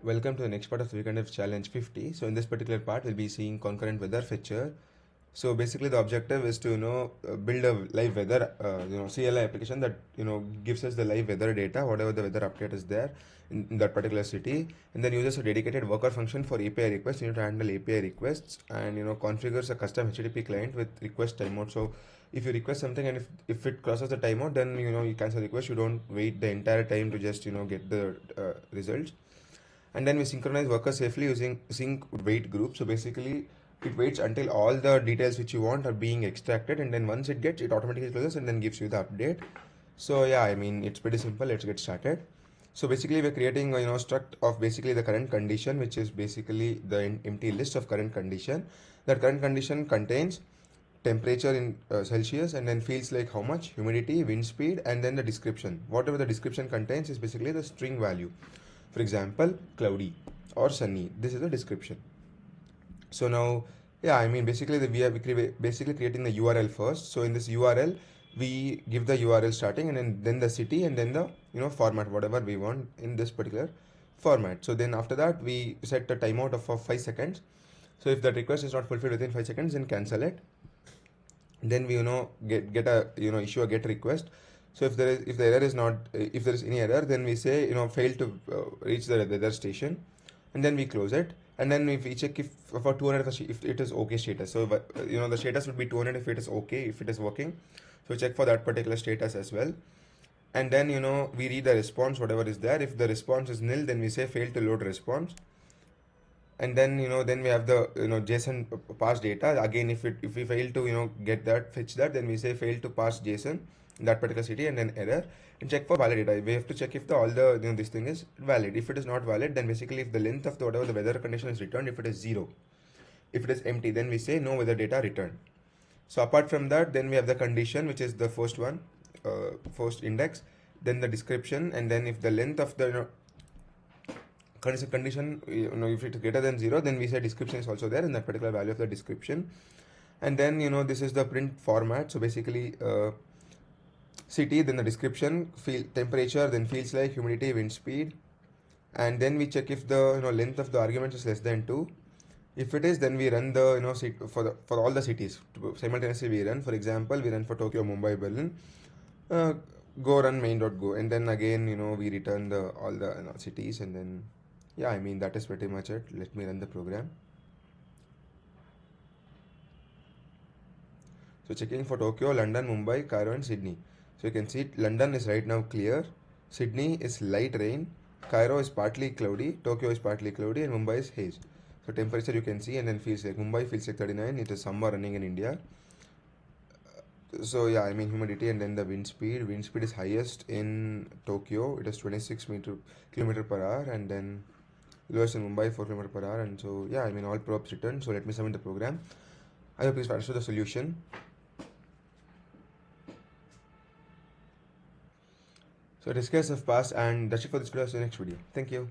Welcome to the next part of the Weekend of Challenge 50. So in this particular part, we'll be seeing Concurrent Weather Fetcher. So basically the objective is to, build a live weather, CLI application that, gives us the live weather data, whatever the weather update is there in that particular city. And then uses a dedicated worker function for API requests. You need to handle API requests and, configures a custom HTTP client with request timeout. So if you request something and if it crosses the timeout, then, you cancel the request. You don't wait the entire time to just, get the results. And then we synchronize workers safely using sync wait group. So basically it waits until all the details which you want are being extracted, and then once it gets, it automatically closes and then gives you the update. So yeah, I mean, it's pretty simple. Let's get started. So basically we're creating a struct of basically the current condition, which is basically the empty list of current condition. That current condition contains temperature in Celsius, and then feels like how much, humidity, wind speed, and then the description. Whatever the description contains is basically the string value. For example, cloudy or sunny. This is the description. So now, yeah, I mean, basically we are basically creating the URL first. So in this URL, we give the URL starting, and then the city, and then the format, whatever we want in this particular format. So then after that, we set a timeout of 5 seconds. So if that request is not fulfilled within 5 seconds, then cancel it. Then we get a issue a get request. So if the error is not, if there is any error, then we say fail to reach the weather station, and then we close it. And then if we check if for 200 if it is okay status. So the status would be 200 if it is okay, if it is working. So check for that particular status as well. And then we read the response, whatever is there. If the response is nil, then we say fail to load response. And then then we have the JSON pass data. Again, if we fail to get that, fetch that, then we say fail to pass JSON in that particular city, and then error, and check for valid data. We have to check if all the this thing is valid. If it is not valid, then basically if the length of the whatever the weather condition is returned, if it is 0, if it is empty, then we say no weather data returned. So apart from that, then we have the condition, which is the first one, first index, then the description, and then if the length of the condition, if it is greater than 0, then we say description is also there in that particular value of the description. And then this is the print format. So basically city, then the description, temperature, then feels like, humidity, wind speed, and then we check if the length of the argument is less than 2. If it is, then we run the for all the cities simultaneously. We run, for example, we run for Tokyo, Mumbai, Berlin, go run main.go, and then again we return all the cities. And then yeah, I mean, that is pretty much it. Let me run the program. So checking for Tokyo, London, Mumbai, Cairo, and Sydney. So you can see London is right now clear, Sydney is light rain, Cairo is partly cloudy, Tokyo is partly cloudy, and Mumbai is haze. So temperature you can see, and then feels like Mumbai feels like 39. It is summer running in India. So yeah, I mean, humidity, and then the wind speed. Wind speed is highest in Tokyo. It is 26 kilometer per hour, and then lowest in Mumbai 4 km per hour. And so yeah, I mean, all props returned. So let me submit the program. I hope you understood the solution. So test cases have passed, and that's it for this video. See you next video. Thank you.